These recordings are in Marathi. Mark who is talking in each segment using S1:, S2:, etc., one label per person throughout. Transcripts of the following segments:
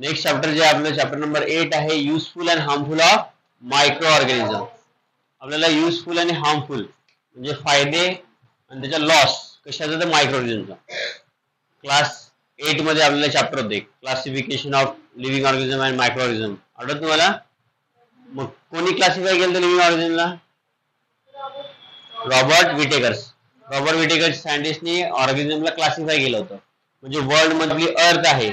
S1: नेक्स्ट चॅप्टर जे आपलं चॅप्टर नंबर 8 आहे useful and harmful of micro organism. आपल्याला युजफुल आणि हार्मफुल म्हणजे फायदे आणि त्याचा लॉस कशाचा तर मायक्रो ऑर्गॅनिझमचा. क्लास 8 मध्ये आपल्याला चॅप्टर होते classification of living organism and micro organism. आठवत तुम्हाला? मग कोणी क्लासिफाय केलं लिव्हिंग ऑर्गॅनिझमला? Robert Whittaker's. रॉबर्ट विटेकर्स सायंटिस्टनी ऑर्गॅनिझमला क्लासिफाय केलं होतं. म्हणजे वर्ल्ड मधली अर्थ आहे,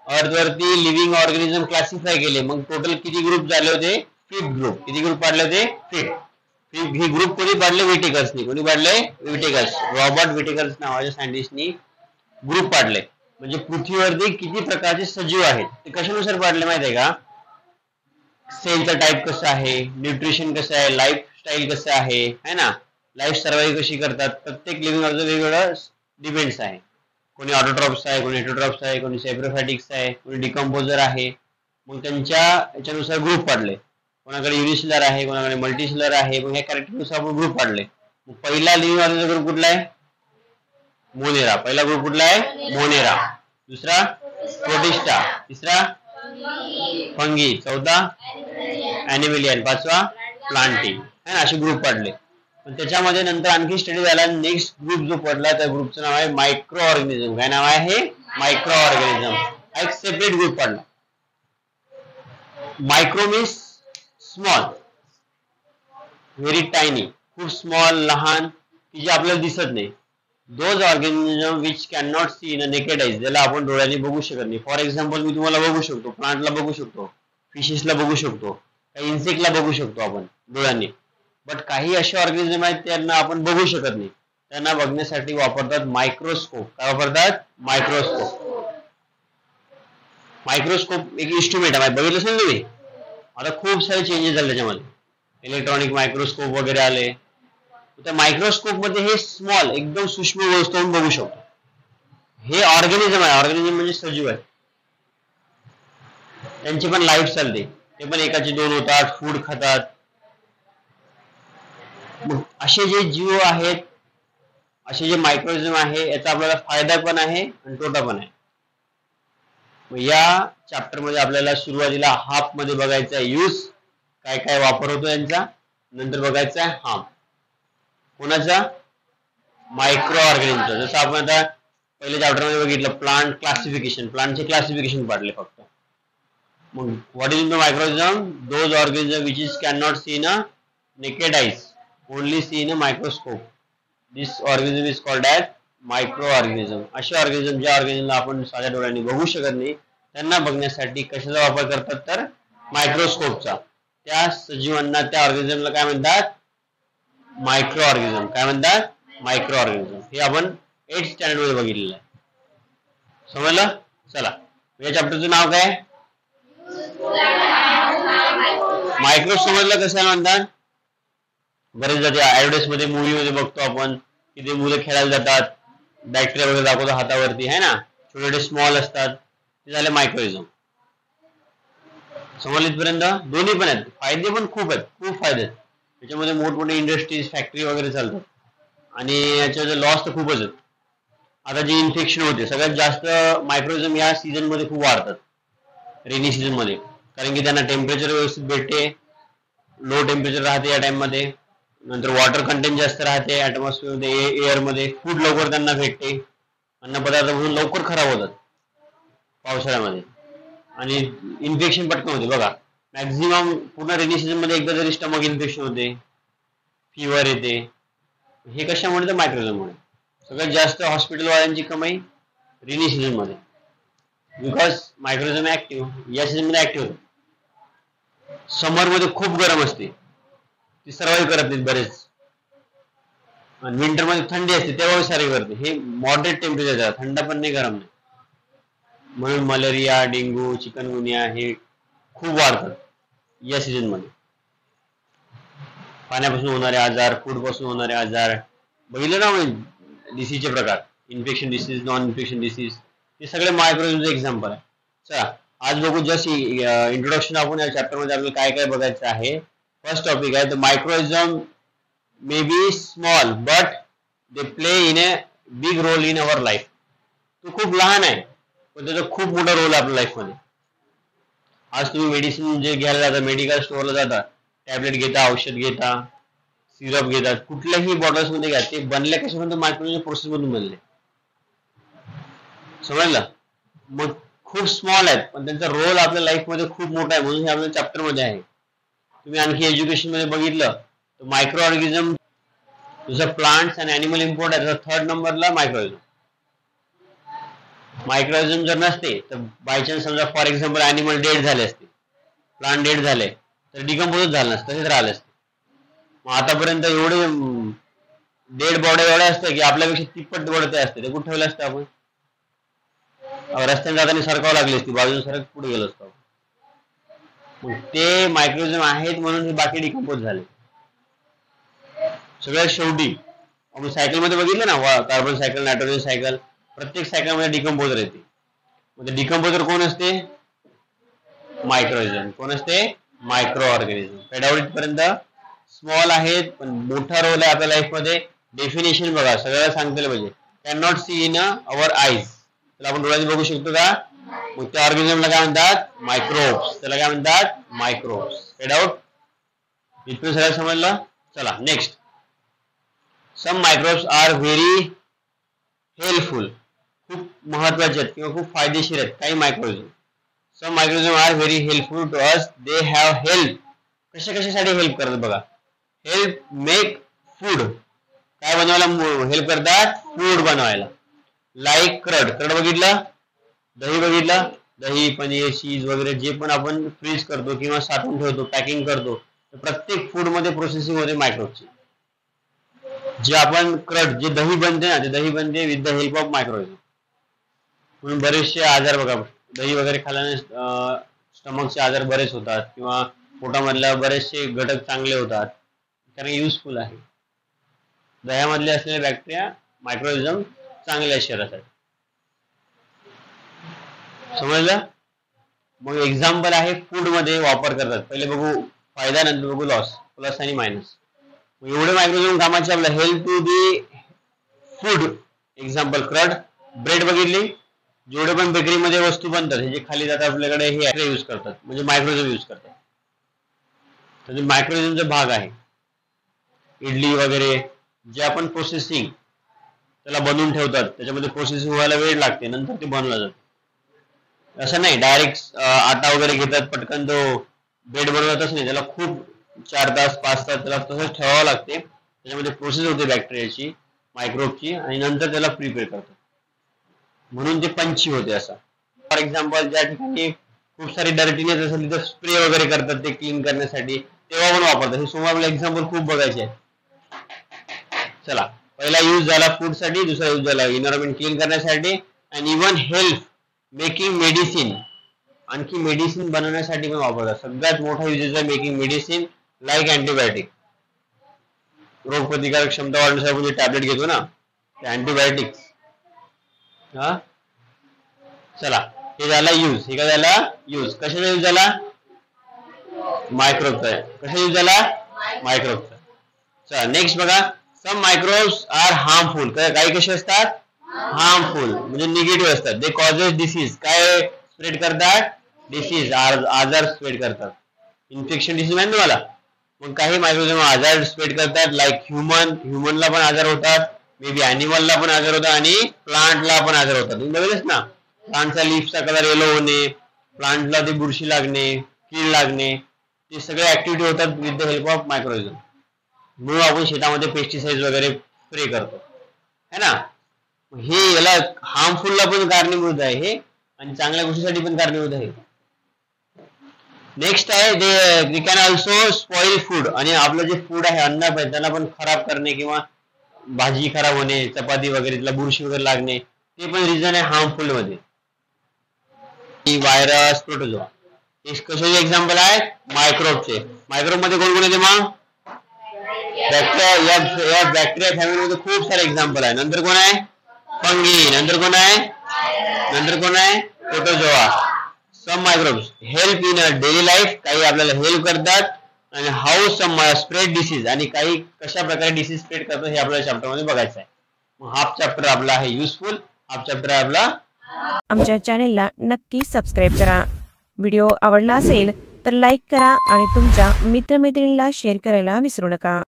S1: अर्थ वरती लिव्हिंग ऑर्गॅनिझम क्लासिफाय केले. मग टोटल किती ग्रुप झाले होते? 5 ग्रुप. किती ग्रुप पाडले होते? 5. ही ग्रुप कोणी पाडले? विटेकर्सनी. कोणी पाडले? विटेकर्स. रॉबर्ट विटेकर्स नावाच्या सायंटिस्टनी ग्रुप पाडले. म्हणजे पृथ्वीवरती किती प्रकारचे सजीव आहेत ते कशानुसार पाडले माहिती आहे का? सेलचा टाईप कसा आहे, न्यूट्रिशन कसं आहे, लाईफस्टाईल कसं आहे, है ना, लाईफ सर्वाइव्ह कशी करतात, प्रत्येक लिव्हिंग ऑर्गॅनिझम वेगवेगळं डिपेंड्स आहे. कोणी ऑटोट्रॉप्स आहे, कोणी हेटरोट्रॉप्स आहे, कोणी सेप्रोफॅटिक्स आहे, कोणी डिकम्पोजर आहे. मग त्यांच्या याच्यानुसार ग्रुप पाडले. कोणाकडे युनिसेलर आहे, कोणाकडे मल्टीसेलर आहे. मग ह्या कॅरेक्टरनुसार आपण ग्रुप पाडले. मग पहिला लिव्हिंग ऑर्गॅनिझम ग्रुप कुठला आहे? मोनेरा. पहिला ग्रुप कुठला आहे? मोनेरा. दुसरा प्रोटिस्टा. तिसरा फंगी. चौथा ॲनिमलियन. पाचवा प्लांटिंग. है ना, असे ग्रुप पाडले. पण त्याच्यामध्ये नंतर आणखी स्टडी झाला. नेक्स्ट ग्रुप जो पडला त्या ग्रुपचं नाव आहे मायक्रो ऑर्गॅनिझम. काय नाव आहे? Micro organism. हा एक सेपरेट ग्रुप पडला. Micro means small, very tiny, खूप स्मॉल, लहान, की जे आपल्याला दिसत नाही. Those organism which can not see in a naked eyes, ज्याला आपण डोळ्यांनी बघू शकत नाही. फॉर एक्झाम्पल मी तुम्हाला बघू शकतो, प्लांटला बघू शकतो, फिशेसला बघू शकतो, काही इन्सेक्टला बघू शकतो आपण डोळ्यांनी. बट काही असे ऑर्गॅनिझम आहेत त्यांना आपण बघू शकत नाही. त्यांना बघण्यासाठी वापरतात मायक्रोस्कोप. काय वापरतात? मायक्रोस्कोप. मायक्रोस्कोप एक इन्स्ट्रुमेंट आहे, बघितलं असेल तुम्ही. आता खूप सारे चेंजेस झाले त्याच्यामध्ये, इलेक्ट्रॉनिक मायक्रोस्कोप वगैरे आले. त्या मायक्रोस्कोप मध्ये हे स्मॉल एकदम सूक्ष्म वस्तू बघू शकतो. हे ऑर्गॅनिझम आहे. ऑर्गॅनिझम म्हणजे सजीव आहे. त्यांची पण लाईफ चालते. ते पण एकाचे दोन होतात, फूड खातात. मग असे जे जीव आहेत, असे जे मायक्रोऑर्गॅनिझम आहे, याचा आपल्याला फायदा पण आहे आणि तोटा पण आहे. मग या चॅप्टर मध्ये आपल्याला सुरुवातीला हाफ मध्ये बघायचा आहे यूज, काय काय वापर होतो यांचा. नंतर बघायचा आहे हार्म. कोणाचा? मायक्रो ऑर्गॅनिझमचा. जसं आपण आता पहिल्या चॅप्टर मध्ये बघितलं प्लांट क्लासिफिकेशन, प्लांटचे क्लासिफिकेशन पाडले फक्त. मग what is the microorganism? Those organism which is can not see in a naked eyes, only see in a microscope. This organism is called as micro organism. असे ऑर्गॅनिझम ज्या ऑर्गॅनिझमला आपण साध्या डोळ्यांनी बघू शकत नाही, त्यांना बघण्यासाठी कशाचा वापर करतात? तर मायक्रोस्कोपचा. त्या सजीवांना, त्या ऑर्गॅनिझमला काय म्हणतात? Micro organism. काय म्हणतात? Micro organism. हे आपण 8th स्टँडर्ड मध्ये बघितलेलं आहे. समजलं? चला, या चॅप्टरचं नाव काय? मायक्रो. समजलं कसं म्हणतात? बरेच जाते ऍडव्हर्टाइज मध्ये, मूवी मध्ये बघतो आपण की ते मुलं खेळायला जातात, बॅक्टेरिया वगैरे दाखवतो हातावरती, है ना, छोटे छोटे स्मॉल असतात. ते झाले मायक्रोइझम. समजलं इथपर्यंत? दोन्ही पण आहेत, फायदे पण खूप आहेत, खूप फायदे आहेत. त्याच्यामध्ये मोठमोठे इंडस्ट्रीज, फॅक्टरी वगैरे चालतात. आणि याच्यामध्ये लॉस तर खूपच आहेत. आता जे इन्फेक्शन होते सगळ्यात जास्त मायक्रोइझम या सीझन मध्ये खूप वाढतात, रेनी सीझन मध्ये. कारण की त्यांना टेम्परेचर व्यवस्थित भेटते, लो टेम्परेचर राहते या टाइम मध्ये. नंतर वॉटर कंटेंट जास्त राहते ऍटमॉस्फिअर मध्ये, एअर मध्ये. फूड लवकर त्यांना भेटते, अन्न पदार्थ म्हणून लवकर खराब होतात पावसाळ्यामध्ये. आणि इन्फेक्शन पटकन होते. बघा, मॅक्झिमम पूर्ण रेनी सीझन मध्ये एकदा तरी स्टमक इन्फेक्शन होते, फिवर येते. हे कशामुळे? तर मायक्रोइझममुळे. सगळ्यात जास्त हॉस्पिटल वाल्यांची कमाई रेनी सीझन मध्ये, बिकॉज मायक्रोइझम ऍक्टिव्ह या सीझन मध्ये ऍक्टिव्ह होते. समर मध्ये खूप गरम असते, ती सर्वाइव्ह करत नाहीत बरेच. आणि विंटर मध्ये थंडी असते, तेव्हा सर्वाइव्ह करते. हे मॉडरेट टेम्परेचर, थंड पण नाही, गरम नाही. म्हणून मलेरिया, डेंग्यू, चिकनगुनिया हे खूप वाढतात या सीझन मध्ये. पाण्यापासून होणारे आजार, फूड पासून होणारे आजार, बघितलं ना म्हणजे डिसीजचे प्रकार, infection disease, non infection disease, हे सगळे मायक्रोइझमचे एक्झाम्पल आहे. चला, आज बघू जस्ट इंट्रोडक्शन. आपण या चॅप्टर मध्ये आपल्याला काय काय बघायचं आहे. फर्स्ट टॉपिक आहे the microorganism may be small but they play in a big role in our life. तो खूप लहान आहे पण त्याचा खूप मोठा रोल आहे आपल्या लाईफ मध्ये. आज तुम्ही मेडिसिन जे घ्यायला जाता, मेडिकल स्टोअरला जाता, टॅबलेट घेता, औषध घेता, सिरप घेतात, कुठल्याही बॉटल्स मध्ये घ्या, ते बनले कशामध्ये? मायक्रोवेव्ह प्रोसेस मधून बनले. समजलं? मग खूप स्मॉल आहेत पण त्यांचा रोल आपल्या लाईफ मध्ये खूप मोठा आहे, म्हणून हे आपल्या चॅप्टर मध्ये आहे. तुम्ही आणखी एज्युकेशन मध्ये बघितलं तर मायक्रो ऑर्गॅनिझम, जसं प्लांट्स आणि अॅनिमल इम्पॉर्ट आहे, तसं 3rd नंबरला मायक्रोऑर्गॅनिझम. मायक्रोऑर्गॅनिझम जर नसते तर बाय चान्स समजा फॉर एक्झाम्पल अॅनिमल डेड झाले असते, प्लांट डेड झाले तर डिकम्पोज झालं नसतं, तसेच राहिले असते. मग आतापर्यंत एवढे डेड बॉडी एवढ्या असतात की आपल्यापेक्षा तिप्पट बॉडी असते, ते कुठे ठेवलं असतं आपण? रस्त्याने जाताना सरकावं लागली असती, बाजून सरक पुढे गेलो असतो. मग ते मायक्रोऑर्गॅनिझम आहेत म्हणून हे बाकी डिकम्पोज झाले. सगळ्यात शेवटी आपण सायकल मध्ये बघितलं ना, कार्बन सायकल, नायट्रोजन सायकल, प्रत्येक सायकल मध्ये डिकम्पोजर येते. मग ते डिकम्पोजर कोण असते? मायक्रोऑर्गॅनिझम. कोण असते? Micro organism. फेडावरीत पर्यंत स्मॉल आहेत पण मोठा रोल आहे आपल्या लाईफ मध्ये. डेफिनेशन बघा, सगळ्याला सांगता पाहिजे. Can not see in our eyes, त्याला आपण डोळ्याने बघू शकतो का? मग त्या ऑर्गॅनिझमला काय म्हणतात? मायक्रोब्स. त्याला काय म्हणतात? मायक्रोब्स. फेड आउट. इथून सगळं समजलं? चला next. Some microbes are very helpful. खूप महत्वाचे आहेत किंवा खूप फायदेशीर आहेत काही microorganism. Some microorganism are very helpful to us. They have help. कशासाठी हेल्प करतात बघा? Help make food. काय बनवायला हेल्प करतात? फूड बनवायला. लाईक क्रड. क्रड बघितलं? दही बघितलं? दही, पनीर, चीज वगैरे जे पण आपण फ्रीज करतो किंवा साठवून ठेवतो, पॅकिंग करतो, तर प्रत्येक फूड मध्ये प्रोसेसिंग होते मायक्रोबची. जे आपण क्रड, जे दही बनते ना, ते दही बनते विथ द हेल्प ऑफ मायक्रोऑर्गॅनिझम. म्हणून बरेचसे आजार बघा, दही वगैरे खाल्याने स्टमकचे आजार बरेच होतात किंवा पोटामधल्या बरेचसे घटक चांगले होतात, कारण युजफुल आहे. दह्यामधले असलेले बॅक्टेरिया, मायक्रोऑर्गॅनिझम चांगले आहे शरीरासाठी. समजलं? मग एक्झाम्पल आहे फूड मध्ये वापर करतात. पहिले बघू फायदा, नंतर बघू लॉस, प्लस आणि मायनस. एवढे मायक्रोऑर्गॅनिझम कामाचे आपलं. Help to the food. Example curd. Bread बघितली? जेवढे पण बेकरीमध्ये वस्तू बनतात हे जे खाली जातात आपल्याकडे, हे यूज करतात, म्हणजे मायक्रोऑर्गॅनिझम यूज करतात. तर मायक्रोऑर्गॅनिझमचा भाग आहे. इडली वगैरे जे आपण प्रोसेसिंग त्याला बनवून ठेवतात, त्याच्यामध्ये प्रोसेसिंग व्हायला वेळ लागते, नंतर ते बनवलं जातं. असं नाही डायरेक्ट आटा वगैरे घेतात पटकन तो ब्रेड बनवतच नाही, त्याला खूप 4 तास 5 तास त्याला तसंच ठेवावं लागते. त्याच्यामध्ये प्रोसेस होते बॅक्टेरियाची, मायक्रोबची, आणि नंतर त्याला प्रिपेअर करतात, म्हणून ते पंची होते. असं फॉर एक्झाम्पल ज्या ठिकाणी खूप सारी डर्टीनेस असेल तिथं स्प्रे वगैरे करतात ते क्लीन करण्यासाठी, तेव्हा पण वापरतात. हे समोर आपल्याला एक्झाम्पल खूप बघायचे आहे. चला, पहिला यूज झाला फूड साठी, दुसरा यूज झाला एन्व्हायरमेंट क्लीन करण्यासाठी, आणि इव्हन हेल्थ मेकिंग मेडिसिन. आणखी मेडिसिन बनवण्यासाठी पण वापरतात. सगळ्यात मोठा युजेस आहे मेकिंग मेडिसिन, लाईक अँटीबायोटिक. रोग प्रतिकारक क्षमता वाढवण्यासाठी आपण जे टॅबलेट घेतो ना, ते अँटीबायोटिक्स. हा, चला, हे झाला यूज. हे काय झाला? यूज. कशाचा यूज झाला? मायक्रोबचा. कशा यूज झाला? मायक्रोबचा. चला नेक्स्ट बघा. सम मायक्रोब्स आर हार्मफुल. काही कसे असतात? हार्मफुल, म्हणजे निगेटिव्ह असतात. दे कॉजेस डिसीज. काय स्प्रेड करतात? डिसीज, आजार स्प्रेड करतात. इन्फेक्शन डिसीज माहिती तुम्हाला? मग काही मायक्रोऑर्गॅनिझम आजार स्प्रेड करतात, लाईक ह्युमनला पण आजार होतात, मे बी अॅनिमलला पण आजार होतात, आणि प्लांटला पण आजार होतात. तुम्ही बघितलंच ना, प्लांटचा लीफचा कलर येलो होणे, प्लांटला ते बुरशी लागणे, कीड लागणे, ते सगळे ऍक्टिव्हिटी होतात विथ द हेल्प ऑफ मायक्रोऑर्गॅनिझम. म्हणून आपण शेतामध्ये पेस्टिसाइड वगैरे स्प्रे करतो, है ना. हे याला हार्मफुलला पण कारणीभूत आहे हे, आणि चांगल्या गोष्टीसाठी पण कारणीभूत आहे. नेक्स्ट आहे they can also spoil food. आणि आपलं जे फूड आहे, अन्न आहे, त्याला पण खराब करणे किंवा भाजी खराब होणे, चपाती वगैरे त्याला बुरशी वगैरे लागणे, ते पण रिझन आहे हार्मफुल मध्ये. व्हायरस, प्रोटोजोआ, हे कशाचे एक्झाम्पल आहे? मायक्रोबचे. मायक्रोब मध्ये कोण कोण येते मग? बॅक्टेरिया. या बॅक्टेरिया फॅमिलीमध्ये खूप सारे एक्झाम्पल आहे. नंतर कोण आहे? फंगी. नंतर कोण आहे? Protozoa. Some microbes help in daily life. काही आपल्याला हेल्प करतात, आणि हाऊ सम स्प्रेड डिसीज, आणि काही कशा प्रकारे डिसीज स्प्रेड करतात हे आपल्याला चॅप्टर मध्ये बघायचं आहे. मग हाफ चॅप्टर आपला आहे युजफुल, हाफ चॅप्टर आहे आपला.
S2: आमच्या चॅनेलला नक्की सबस्क्राईब करा. व्हिडिओ आवडला असेल तर लाईक करा आणि तुमच्या मित्रमैत्रिणींना शेअर करायला विसरू नका.